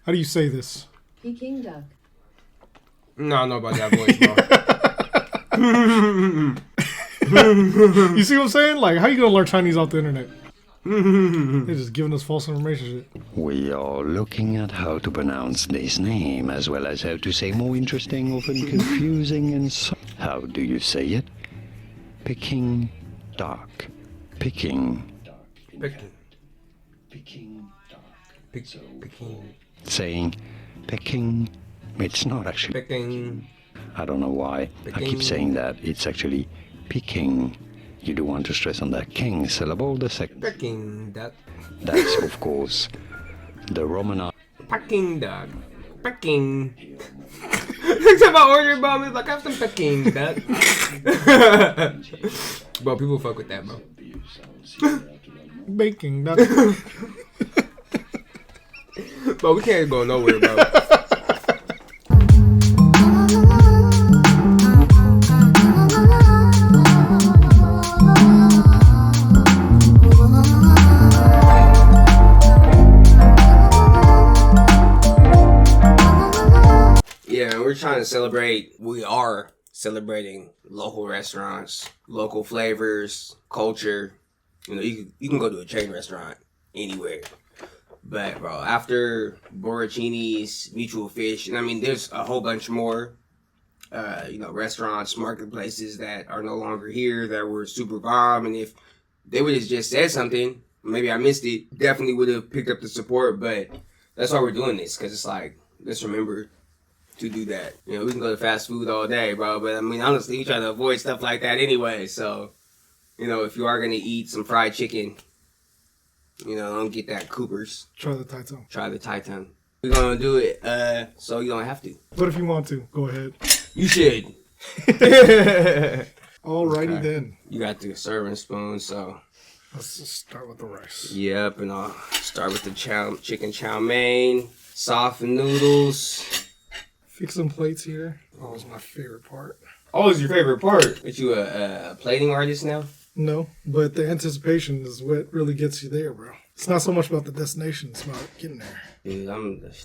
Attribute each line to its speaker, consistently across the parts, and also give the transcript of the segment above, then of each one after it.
Speaker 1: How do you say this?
Speaker 2: Peking Duck.
Speaker 3: No, I know about that voice, bro.
Speaker 1: You see what I'm saying? Like, how you gonna learn Chinese off the internet? They're just giving us false information shit.
Speaker 4: We are looking at how to pronounce this name, as well as how to say more interesting, often confusing, and so. How do you say it? Peking Duck. Peking.
Speaker 3: Peking.
Speaker 4: Peking Duck.
Speaker 3: Peking.
Speaker 4: Saying Peking. It's not actually.
Speaker 3: Peking.
Speaker 4: I don't know why. I keep saying that. It's actually Peking. You do want to stress on that king syllable. The second.
Speaker 3: Peking Duck.
Speaker 4: That's, of course, the Roman.
Speaker 3: Peking Duck. Peking. Next time I order, bro, it's like, I have some Peking Duck. Bro, people fuck with that, bro.
Speaker 1: Baking duck.
Speaker 3: Bro, we can't go nowhere, bro. Yeah, we're trying to celebrate. We are celebrating local restaurants, local flavors, culture. You know, you can go to a chain restaurant anywhere. But, bro, after Borrachini's, Mutual Fish, and I mean, there's a whole bunch more, restaurants, marketplaces that are no longer here that were super bomb. And if they would have just said something, maybe I missed it, definitely would have picked up the support. But that's why we're doing this, because it's like, let's remember to do that. You know, we can go to fast food all day, bro. But, I mean, honestly, we try to avoid stuff like that anyway. So, you know, if you are going to eat some fried chicken, you know, don't get that Cooper's.
Speaker 1: Try the Tai Tung.
Speaker 3: Try the Tai Tung. We're going to do it so you don't have to.
Speaker 1: But if you want to, go ahead.
Speaker 3: You should.
Speaker 1: Alrighty then.
Speaker 3: You got the serving spoon, so.
Speaker 1: Let's just start with the rice.
Speaker 3: Yep, and I'll start with the chicken chow mein, soft noodles.
Speaker 1: Fix some plates here. Always my favorite part.
Speaker 3: Always your favorite part. But you a plating artist now?
Speaker 1: No, but the anticipation is what really gets you there, bro. It's not so much about the destination, it's about getting there.
Speaker 3: Dude,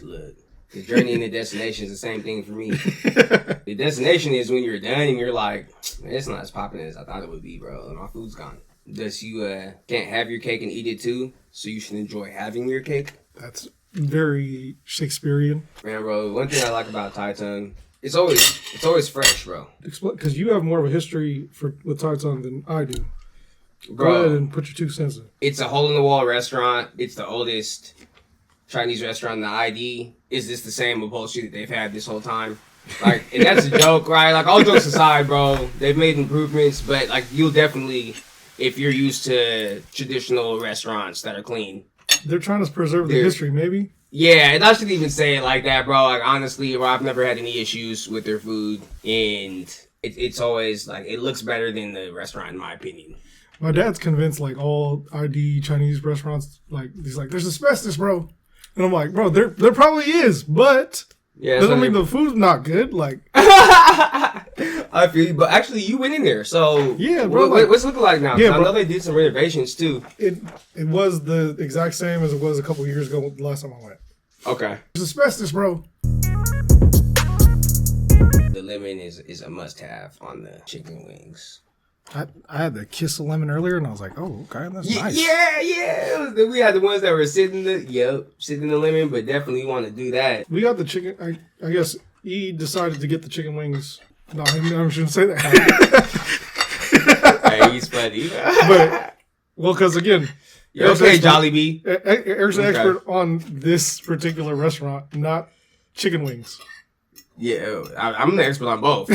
Speaker 3: look. The journey and the destination is the same thing for me. The destination is when you're done and you're like, man, it's not as popping as I thought it would be, bro. And my food's gone. Thus, you can't have your cake and eat it too, so you should enjoy having your cake.
Speaker 1: That's very Shakespearean.
Speaker 3: Man, bro, one thing I like about Tai Tung, it's always fresh, bro.
Speaker 1: Because you have more of a history with Tai Tung than I do.
Speaker 3: Bro,
Speaker 1: go ahead and put your 2 cents in.
Speaker 3: It's a hole-in-the-wall restaurant. It's the oldest Chinese restaurant in the ID. Is this the same upholstery that they've had this whole time? Like, and that's a joke, right? Like, all jokes aside, bro, they've made improvements, but, like, you'll definitely, if you're used to traditional restaurants that are clean.
Speaker 1: They're trying to preserve the history, maybe?
Speaker 3: Yeah, and I shouldn't even say it like that, bro. Like, honestly, bro, I've never had any issues with their food, and it's always, like, it looks better than the restaurant, in my opinion.
Speaker 1: My dad's convinced, like, all ID Chinese restaurants, like, he's like, there's asbestos, bro. And I'm like, bro, there probably is, but doesn't mean the food's not good. Like,
Speaker 3: I feel you, but actually, you went in there, so
Speaker 1: yeah, bro.
Speaker 3: What's it looking like now? Yeah, I know they did some renovations too.
Speaker 1: It was the exact same as it was a couple years ago. The last time I went.
Speaker 3: Okay.
Speaker 1: There's asbestos, bro.
Speaker 3: The lemon is a must-have on the chicken wings.
Speaker 1: I had the kiss of lemon earlier, and I was like, "Oh, okay, that's nice."
Speaker 3: Yeah. We had the ones that were sitting in the lemon, but definitely want to do that.
Speaker 1: We got the chicken. I guess he decided to get the chicken wings. No, I shouldn't say that.
Speaker 3: Hey, he's funny.
Speaker 1: But because again,
Speaker 3: you're okay, Jollibee.
Speaker 1: Eric's an expert on this particular restaurant, not chicken wings.
Speaker 3: Yeah, I'm the expert on both.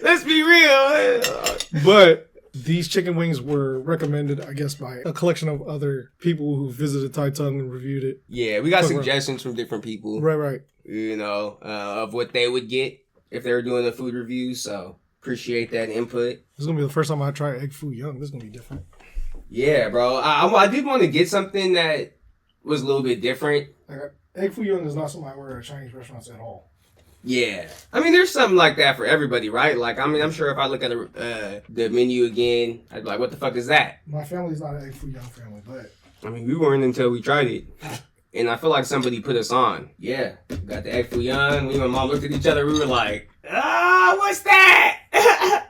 Speaker 3: Let's be real.
Speaker 1: But these chicken wings were recommended, I guess, by a collection of other people who visited Tai Tung and reviewed it.
Speaker 3: Yeah, we got suggestions from different people.
Speaker 1: Right.
Speaker 3: You know, of what they would get if they were doing a food review. So appreciate that input.
Speaker 1: This is gonna be the first time I try egg Foo Young. This is gonna be different.
Speaker 3: Yeah, bro. I did want to get something that was a little bit different.
Speaker 1: Egg Foo Young is not something I order at Chinese restaurants at all.
Speaker 3: Yeah, I mean, there's something like that for everybody, right? Like, I mean, I'm sure if I look at the menu again, I'd be like, what the fuck is that?
Speaker 1: My family's not an egg Foo Young family, but
Speaker 3: I mean, we weren't until we tried it. And I feel like somebody put us on. Yeah. Got the egg Foo Young. Me and my mom looked at each other. We were like, what's that?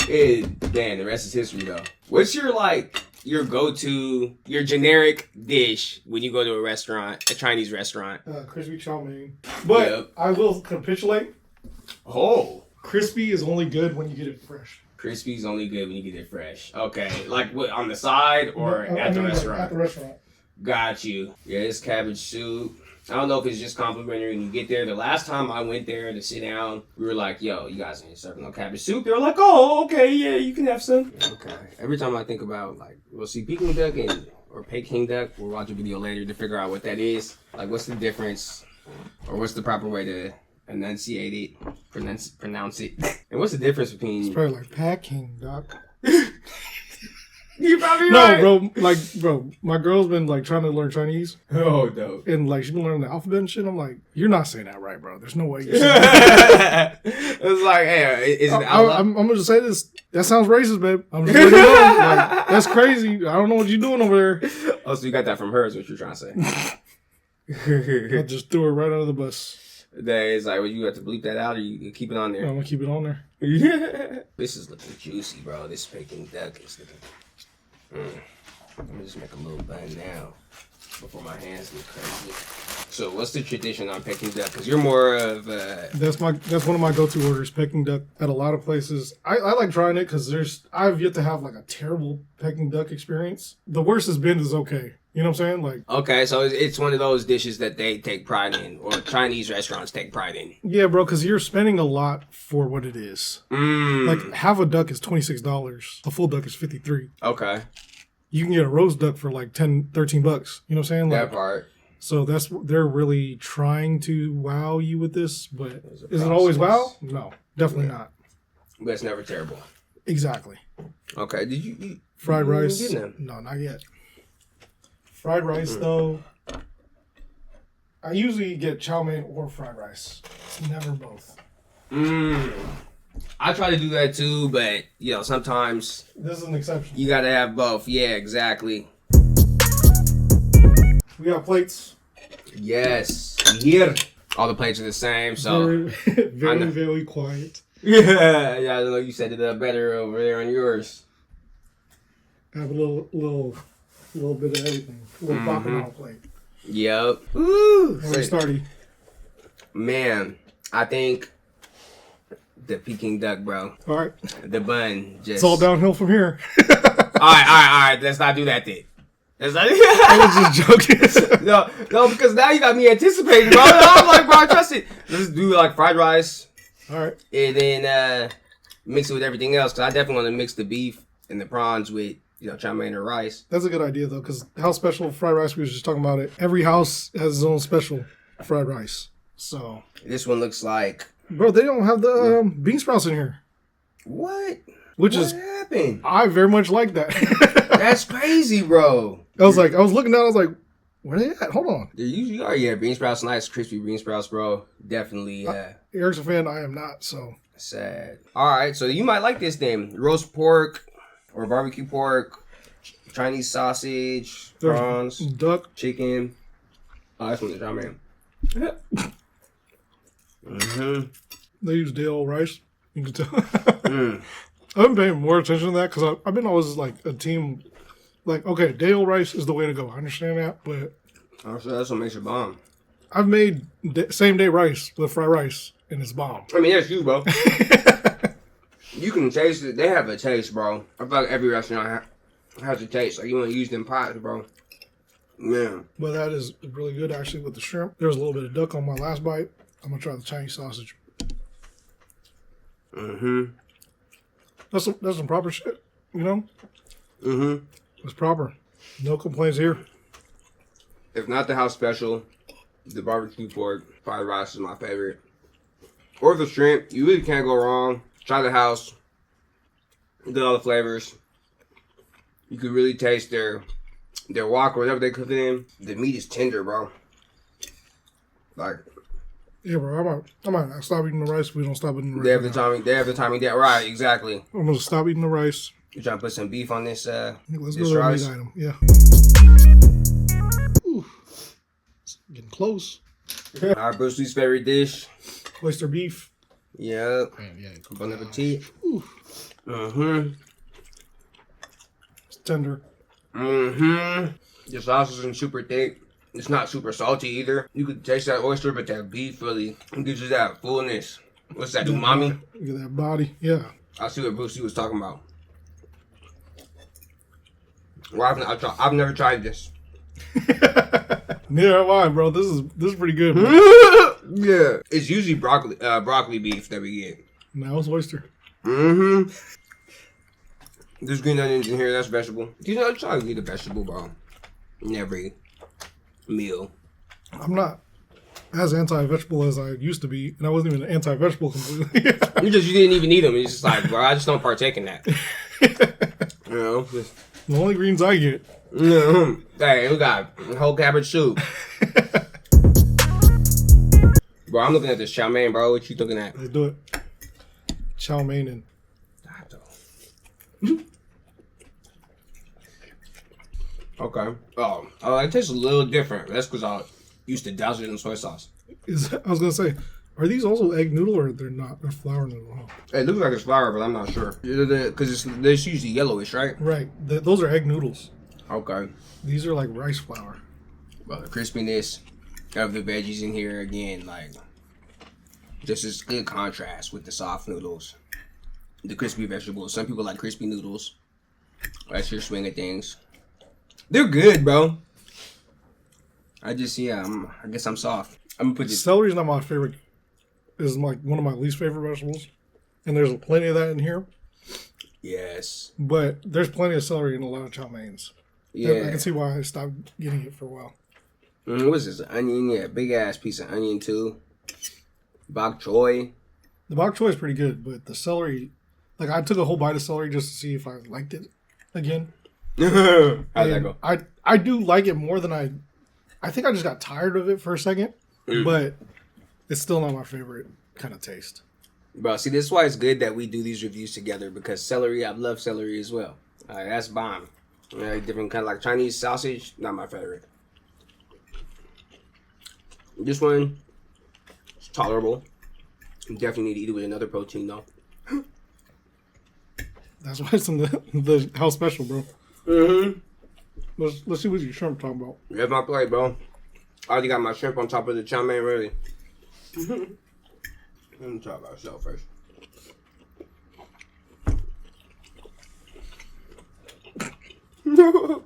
Speaker 3: And man, the rest is history though. What's your go-to, your generic dish when you go to a restaurant, a Chinese restaurant?
Speaker 1: Crispy chow mein. But yep. I will capitulate.
Speaker 3: Oh.
Speaker 1: Crispy is only good when you get it fresh.
Speaker 3: Crispy is only good when you get it fresh. Okay. Like what, on the side or at the restaurant?
Speaker 1: At the restaurant.
Speaker 3: Got you. Yeah, it's cabbage soup. I don't know if it's just complimentary when you get there. The last time I went there to sit down, we were like, yo, you guys ain't serving no cabbage soup. They were like, oh, okay, yeah, you can have some. Okay. Every time I think about, like, we'll see Peking Duck or Peking Duck, we'll watch a video later to figure out what that is. Like, what's the difference? Or what's the proper way to enunciate it? Pronounce it. And what's the difference between...
Speaker 1: It's probably like Peking Duck.
Speaker 3: You probably right.
Speaker 1: No, bro, my girl's been like trying to learn Chinese.
Speaker 3: Oh, dope.
Speaker 1: And like she's been learning the alphabet and shit. I'm like, you're not saying that right, bro. There's no way you're saying that.
Speaker 3: It's like, hey, is it
Speaker 1: I'm gonna just say this. That sounds racist, babe. I'm just letting you know. Like, that's crazy. I don't know what you're doing over there.
Speaker 3: Oh, so you got that from her is what you're trying to say.
Speaker 1: I just threw her right under the bus.
Speaker 3: It's like, well, you have to bleep that out or you keep it on there?
Speaker 1: No, I'm gonna keep it on there.
Speaker 3: Yeah. This is looking juicy, bro. This Peking Duck is looking... Let me just make a little bun now before my hands get crazy. So what's the tradition on Peking Duck? Because you're more of
Speaker 1: That's one of my go-to orders, Peking Duck, at a lot of places. I like trying it because I've yet to have like a terrible Peking Duck experience. The worst has been is okay. You know what I'm saying? Like,
Speaker 3: okay, so it's one of those dishes that they take pride in, or Chinese restaurants take pride in.
Speaker 1: Yeah, bro, because you're spending a lot for what it is. Like, half a duck is $26. A full duck is $53.
Speaker 3: Okay.
Speaker 1: You can get a roast duck for like $10, $13. You know what I'm saying? Like,
Speaker 3: that part.
Speaker 1: So they're really trying to wow you with this, but is it always wow? No, definitely not.
Speaker 3: But it's never terrible.
Speaker 1: Exactly.
Speaker 3: Okay. Did you eat
Speaker 1: fried rice? No, not yet. Fried rice, though, I usually get chow mein or fried rice. It's never both.
Speaker 3: I try to do that too, but, you know, sometimes...
Speaker 1: This is an exception.
Speaker 3: You gotta have both. Yeah, exactly.
Speaker 1: We got plates.
Speaker 3: Yes. Here. All the plates are the same, so...
Speaker 1: Very quiet.
Speaker 3: Yeah, I don't know. You set it up better over there on yours.
Speaker 1: I have a little bit of everything. A little popping on a plate.
Speaker 3: Yep. Ooh.
Speaker 1: Where we started?
Speaker 3: Man, I think the Peking Duck, bro.
Speaker 1: All right.
Speaker 3: The bun just...
Speaker 1: It's all downhill from here.
Speaker 3: All right. Let's not do that then. Let's not...
Speaker 1: I was just joking.
Speaker 3: no, because now you got me anticipating, bro. I'm like, bro, trust it. Let's do like fried rice.
Speaker 1: All right.
Speaker 3: And then mix it with everything else. Because I definitely want to mix the beef and the prawns with, you know, chow mein or rice.
Speaker 1: That's a good idea, though, because house special fried rice, we were just talking about it. Every house has its own special fried rice. So
Speaker 3: this one looks like...
Speaker 1: Bro, they don't have the bean sprouts in here.
Speaker 3: What?
Speaker 1: What happened? I very much like that.
Speaker 3: That's crazy, bro.
Speaker 1: I was looking down, I was like, where they at? Hold on.
Speaker 3: They usually are, yeah. Bean sprouts, nice, crispy bean sprouts, bro. Definitely,
Speaker 1: Eric's a fan, I am not, so.
Speaker 3: Sad. All right, so you might like this then. Roast pork or barbecue pork, Chinese sausage, prawns,
Speaker 1: duck,
Speaker 3: chicken. Oh, that's from the chow mein.
Speaker 1: They use day-old rice. You can tell. I've been paying more attention to that because I've been always like a team. Like, okay, day-old rice is the way to go. I understand that, but
Speaker 3: so that's what makes it bomb.
Speaker 1: I've made same-day rice with fried rice, and it's bomb.
Speaker 3: I mean, that's you, bro. You can taste it. They have a taste, bro. I feel like every restaurant has a taste. Like, you want to use them pots, bro. Man.
Speaker 1: Well, that is really good, actually, with the shrimp. There was a little bit of duck on my last bite. I'm going to try the Chinese sausage. That's some proper shit, you know? It's proper. No complaints here.
Speaker 3: If not the house special, the barbecue pork, fried rice is my favorite. Or the shrimp. You really can't go wrong. Try the house. Get all the flavors. You can really taste their wok or whatever they cook it in. The meat is tender, bro. Like...
Speaker 1: Yeah, bro, I might stop eating the rice if we don't stop eating the rice.
Speaker 3: They have the timing down. Right, exactly.
Speaker 1: I'm going to stop eating the rice.
Speaker 3: You trying to put some beef on this
Speaker 1: let's go to the meat item. Yeah. Ooh. Getting close.
Speaker 3: Our Bruce Lee's favorite dish.
Speaker 1: Oyster beef.
Speaker 3: Yeah.
Speaker 1: Yeah.
Speaker 3: Bon appetit.
Speaker 1: It's tender.
Speaker 3: The sauce isn't super thick. It's not super salty either. You could taste that oyster, but that beef really gives you that fullness. What's that, umami?
Speaker 1: Look at that body. Yeah.
Speaker 3: I see what Bruce Lee was talking about. Well, I've never tried this.
Speaker 1: Neither have I, bro. This is pretty good.
Speaker 3: Yeah. It's usually broccoli beef that we get.
Speaker 1: Now it's oyster.
Speaker 3: There's green onions in here. That's vegetable. You know, try to eat a vegetable, bro. In every meal.
Speaker 1: I'm not as anti-vegetable as I used to be, and I wasn't even anti-vegetable completely.
Speaker 3: You didn't even eat them. It's just like, bro, I just don't partake in that. You know, just,
Speaker 1: the only greens I get.
Speaker 3: Hey, we got whole cabbage soup. Bro, I'm looking at this chow mein, bro. What you looking at?
Speaker 1: Let's do it. Chow mein and
Speaker 3: okay. Oh, it tastes a little different. That's because I used to douse it in soy sauce.
Speaker 1: I was gonna say, are these also egg noodle or they're not? They're flour noodle. Huh?
Speaker 3: It looks like it's flour, but I'm not sure. Because it's usually yellowish, right?
Speaker 1: Right. Those are egg noodles.
Speaker 3: Okay.
Speaker 1: These are like rice flour.
Speaker 3: Well, the crispiness of the veggies in here again, like, just this good contrast with the soft noodles, the crispy vegetables. Some people like crispy noodles. That's your swing of things. They're good, bro. I guess I'm soft. I'm gonna put this.
Speaker 1: Celery is not my favorite. Is like one of my least favorite vegetables, and there's plenty of that in here.
Speaker 3: Yes.
Speaker 1: But there's plenty of celery in a lot of chow meins.
Speaker 3: Yeah.
Speaker 1: I can see why I stopped getting it for a while.
Speaker 3: What is this? Onion? Yeah, big ass piece of onion too. Bok Choy.
Speaker 1: The bok choy is pretty good, but the celery, like I took a whole bite of celery just to see if I liked it again.
Speaker 3: How'd that go?
Speaker 1: I do like it more than I think I just got tired of it for a second, but it's still not my favorite kind of taste.
Speaker 3: Bro, see, this is why it's good that we do these reviews together, because celery, I love celery as well. That's bomb. Different kind of like Chinese sausage, not my favorite. This one, it's tolerable. You definitely need to eat it with another protein though.
Speaker 1: That's why it's in the house special, bro. Let's see what your shrimp talking about.
Speaker 3: That's my plate, bro. I already got my shrimp on top of the chow mein ready. Let me talk about ourselves first.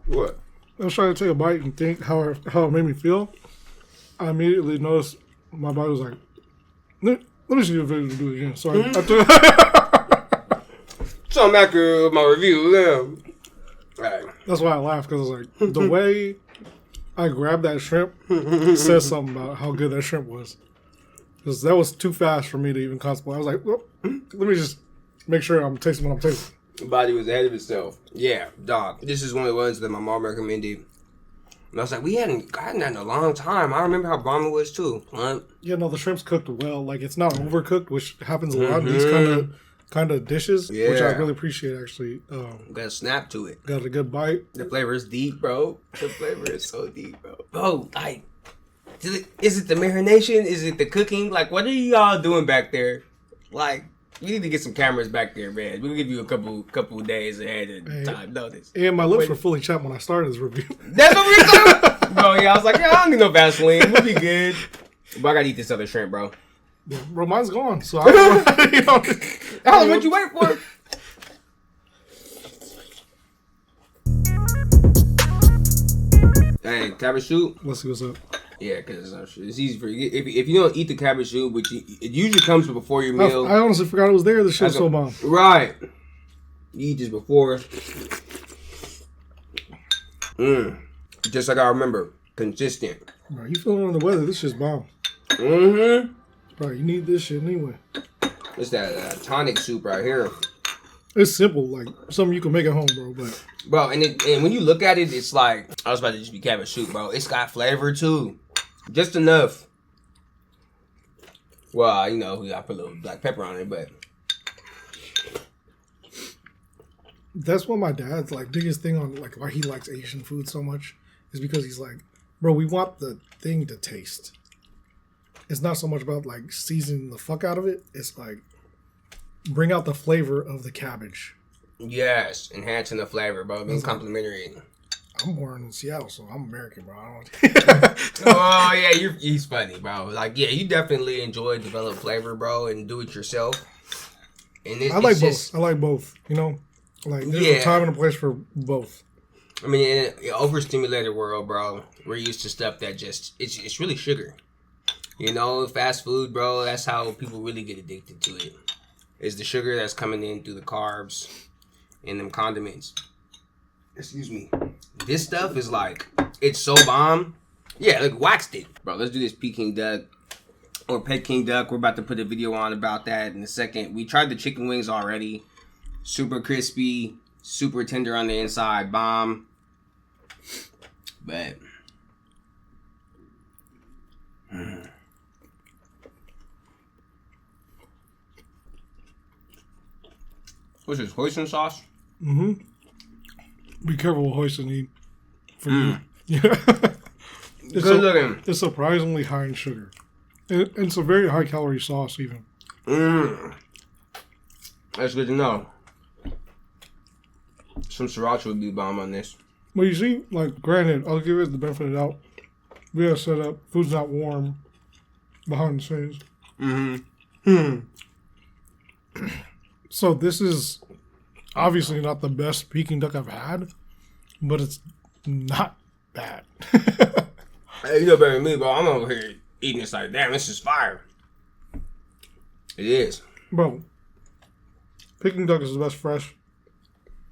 Speaker 3: What?
Speaker 1: I was trying to take a bite and think how it made me feel. I immediately noticed my body was like, let me see if I can do it again. So I took
Speaker 3: So I'm accurate with my review, yeah. Right.
Speaker 1: That's why I laughed, because I was like, the way I grabbed that shrimp says something about how good that shrimp was. Because that was too fast for me to even contemplate. I was like, well, let me just make sure I'm tasting what I'm tasting.
Speaker 3: The body was ahead of itself. Yeah, dog. This is one of the ones that my mom recommended. And I was like, we hadn't gotten that in a long time. I remember how bomb it was too.
Speaker 1: Yeah, no, the shrimp's cooked well. Like, it's not overcooked, which happens a lot in these kind of dishes, which I really appreciate, actually.
Speaker 3: Got a snap to it.
Speaker 1: Got a good bite.
Speaker 3: The flavor is deep, bro. The flavor is so deep, bro. Bro, like, is it the marination? Is it the cooking? Like, what are y'all doing back there? Like, we need to get some cameras back there, man. We'll give you a couple of days ahead of time notice.
Speaker 1: And my lips were fully chapped when I started this review.
Speaker 3: That's what we were talking about. Bro, yeah, I was like, yeah, I don't need no Vaseline. We'll be good. But I gotta eat this other shrimp, bro.
Speaker 1: Yeah, bro, mine's gone. So I don't know.
Speaker 3: How long would you wait for? Hey, cabbage soup.
Speaker 1: Let's see what's up.
Speaker 3: Yeah, because it's easy for you. If you don't eat the cabbage soup, which it usually comes before your meal.
Speaker 1: I honestly forgot it was there. The shit's so bomb.
Speaker 3: Right. You eat this before. Just like I remember. Consistent.
Speaker 1: Bro, you feeling on the weather. This shit's bomb. Bro, you need this shit anyway.
Speaker 3: It's that tonic soup right here.
Speaker 1: It's simple. Like, something you can make at home, bro. But
Speaker 3: bro, and when you look at it, it's like, I was about to just be cabbage soup, bro. It's got flavor too. Just enough. Well, you know, we got to put a little black pepper on it, but
Speaker 1: that's what my dad's like biggest thing on, like, why he likes Asian food so much is because he's like, bro, we want the thing to taste. It's not so much about like seasoning the fuck out of it. It's like bring out the flavor of the cabbage.
Speaker 3: Yes, enhancing the flavor, bro. Being complimentary.
Speaker 1: I'm born in Seattle, so I'm American, bro.
Speaker 3: Oh yeah, he's funny, bro. Like, yeah, you definitely enjoy develop flavor, bro, and do it yourself. And
Speaker 1: I like both. I like both. You know, like there's a time and a place for both.
Speaker 3: I mean, in an overstimulated world, bro, we're used to stuff that just it's really sugar. You know, fast food, bro. That's how people really get addicted to it. Is the sugar that's coming in through the carbs and them condiments. Excuse me. This stuff is like, it's so bomb. Yeah, like waxed it. Bro, let's do this Peking Duck. Or Peking Duck. We're about to put a video on about that in a second. We tried the chicken wings already. Super crispy. Super tender on the inside. Bomb. But... What's this, hoisin sauce?
Speaker 1: Mm-hmm. Be careful with hoisin eat. For you. Yeah.
Speaker 3: Good looking.
Speaker 1: It's surprisingly high in sugar. And it's a very high calorie sauce even.
Speaker 3: That's good to know. Some sriracha would be bomb on this.
Speaker 1: Well, you see, like, granted, I'll give it the benefit of the doubt. We have set up, food's not warm behind the scenes. So this is obviously not the best Peking Duck I've had, but it's not bad.
Speaker 3: Hey, you know better than me, bro. I'm over here eating this like, damn, this is fire. It is.
Speaker 1: Bro, Peking Duck is the best fresh.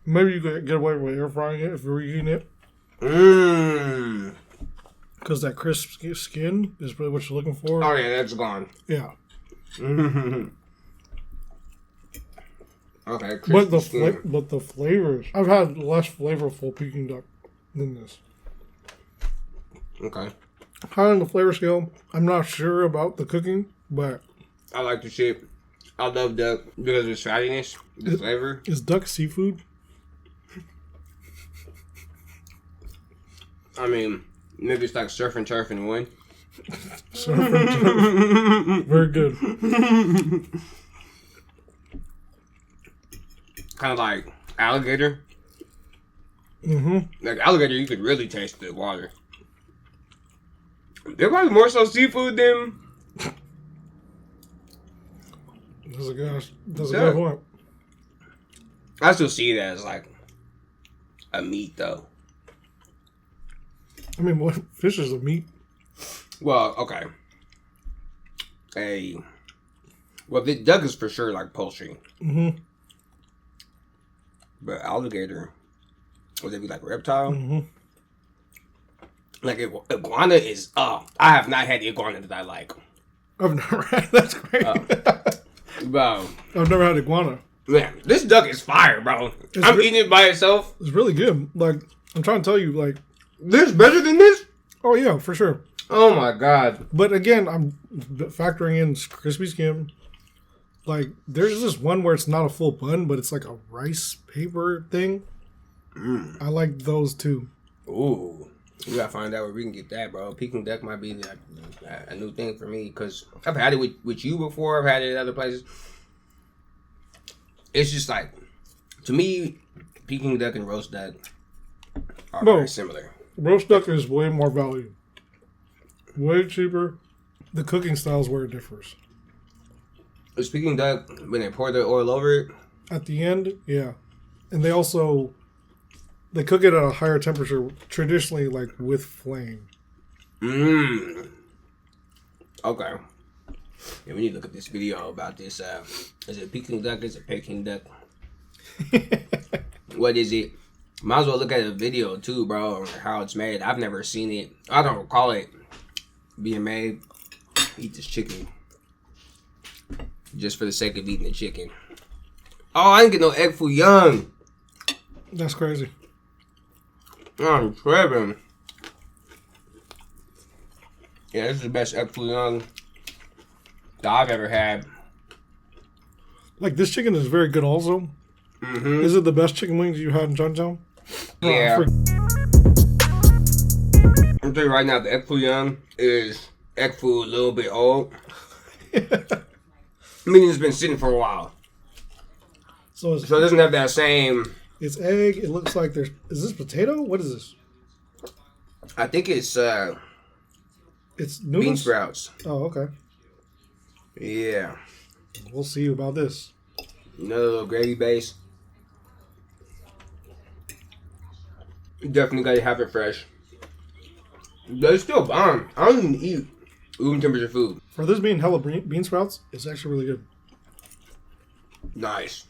Speaker 1: Maybe you could get away with air frying it if you're eating it. Because that crisp skin is really what you're looking for.
Speaker 3: Oh, yeah, that's gone.
Speaker 1: Yeah.
Speaker 3: Okay,
Speaker 1: but the flavors, I've had less flavorful Peking Duck than this.
Speaker 3: Okay.
Speaker 1: High on the flavor scale, I'm not sure about the cooking, but
Speaker 3: I like the shit. I love duck because of its fattiness, the flavor.
Speaker 1: Is duck seafood?
Speaker 3: I mean, maybe it's like surf and turf in one.
Speaker 1: Surf and turf. Very good.
Speaker 3: Kind of like alligator.
Speaker 1: Mm-hmm.
Speaker 3: Like alligator, you could really taste the water. They're probably more so seafood than...
Speaker 1: That's a good point.
Speaker 3: I still see it as like a meat, though.
Speaker 1: I mean, what fish is a meat?
Speaker 3: Well, okay. Well, the duck is for sure like poultry.
Speaker 1: Mm-hmm.
Speaker 3: But alligator, would it be like reptile?
Speaker 1: Mm-hmm.
Speaker 3: Like iguana is. I have not had the iguana that I like.
Speaker 1: I've never had. That's great.
Speaker 3: Bro,
Speaker 1: I've never had iguana.
Speaker 3: Man, this duck is fire, bro. I'm eating it by itself.
Speaker 1: It's really good. Like, I'm trying to tell you, like,
Speaker 3: this better than this?
Speaker 1: Oh yeah, for sure.
Speaker 3: Oh my god.
Speaker 1: But again, I'm factoring in crispy skin. Like, there's this one where it's not a full bun, but it's like a rice paper thing. I like those too.
Speaker 3: Ooh. We gotta find out where we can get that, bro. Peking Duck might be a new thing for me because I've had it with you before. I've had it at other places. It's just like, to me, Peking Duck and roast duck are very similar.
Speaker 1: Roast duck is way more value. Way cheaper. The cooking style is where it differs.
Speaker 3: Is Peking Duck, when they pour the oil over it?
Speaker 1: At the end, yeah. And they also... They cook it at a higher temperature, traditionally, like, with flame.
Speaker 3: Okay. Yeah, we need to look at this video about this. Is it Peking Duck? Is it Peking Duck? What is it? Might as well look at the video, too, bro, how it's made. I've never seen it. I don't recall it being made. Eat this chicken. Just for the sake of eating the chicken. Oh, I didn't get no egg Foo Young.
Speaker 1: That's crazy.
Speaker 3: I'm tripping. Yeah, this is the best egg Foo Young that I've ever had.
Speaker 1: Like, this chicken is very good also. Is it the best chicken wings you had in Chinatown?
Speaker 3: Yeah. I'm telling you right now, the egg Foo Young is egg foo a little bit old. Meaning it's been sitting for a while.
Speaker 1: So
Speaker 3: it doesn't have that same...
Speaker 1: It's egg. It looks like there's... Is this potato? What is this?
Speaker 3: I think it's
Speaker 1: noodles?
Speaker 3: Bean sprouts.
Speaker 1: Oh, okay.
Speaker 3: Yeah.
Speaker 1: We'll see about this.
Speaker 3: Another little gravy base. You definitely gotta have it fresh. But it's still bomb. I don't even eat room temperature food.
Speaker 1: For this being hella bean sprouts, it's actually really good.
Speaker 3: Nice.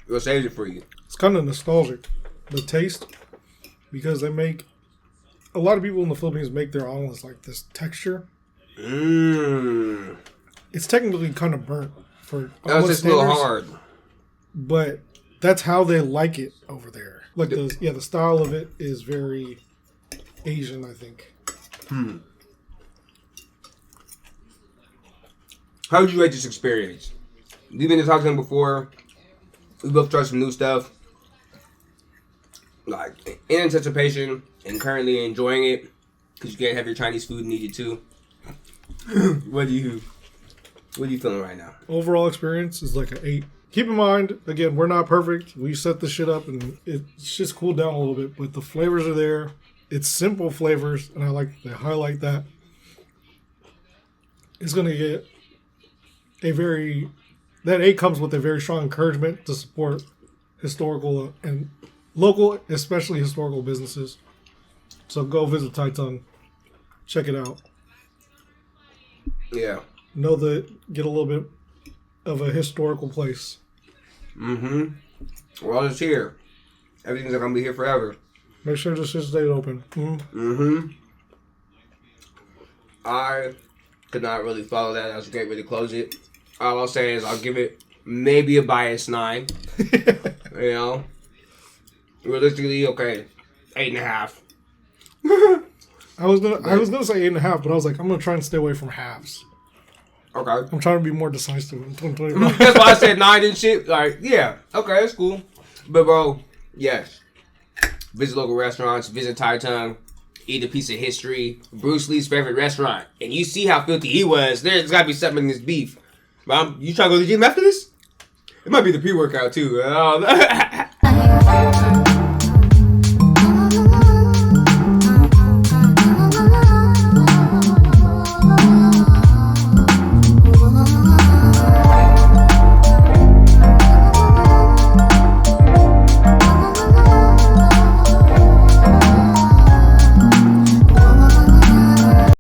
Speaker 3: We'll save it for you.
Speaker 1: It's kind of nostalgic, the taste, because they make... A lot of people in the Philippines make their omelets like this texture.
Speaker 3: Mmm.
Speaker 1: It's technically kind of burnt for
Speaker 3: That's just a little hard.
Speaker 1: But that's how they like it over there. Like the style of it is very Asian, I think.
Speaker 3: How would you rate this experience? We've been to talk to them before. We both tried some new stuff. Like, in anticipation and currently enjoying it. Because you can't have your Chinese food needed too. What are you feeling right now?
Speaker 1: Overall experience is like an 8. Keep in mind, again, we're not perfect. We set this shit up and it's just cooled down a little bit. But the flavors are there. It's simple flavors. And I highlight that. It's going to get that 8 comes with a very strong encouragement to support historical and local, especially historical businesses. So go visit Tai Tung. Check it out.
Speaker 3: Yeah.
Speaker 1: Get a little bit of a historical place.
Speaker 3: Mm-hmm. We're all just here. Everything's not going to be here forever.
Speaker 1: Make sure this shit stays open.
Speaker 3: Mm-hmm. I could not really follow that. I was getting ready to close it. All I'll say is I'll give it maybe a biased 9. You know? Realistically, okay, 8.5.
Speaker 1: I was gonna say 8.5, but I was like, I'm gonna try and stay away from halves.
Speaker 3: Okay.
Speaker 1: I'm trying to be more decisive.
Speaker 3: That's why I said 9 and shit. Like, yeah, okay, that's cool. But bro, yes. Visit local restaurants, visit Tai Tung, eat a piece of history, Bruce Lee's favorite restaurant. And you see how filthy he was. There's gotta be something in this beef. But you trying to go to the gym after this? It might be the pre-workout too.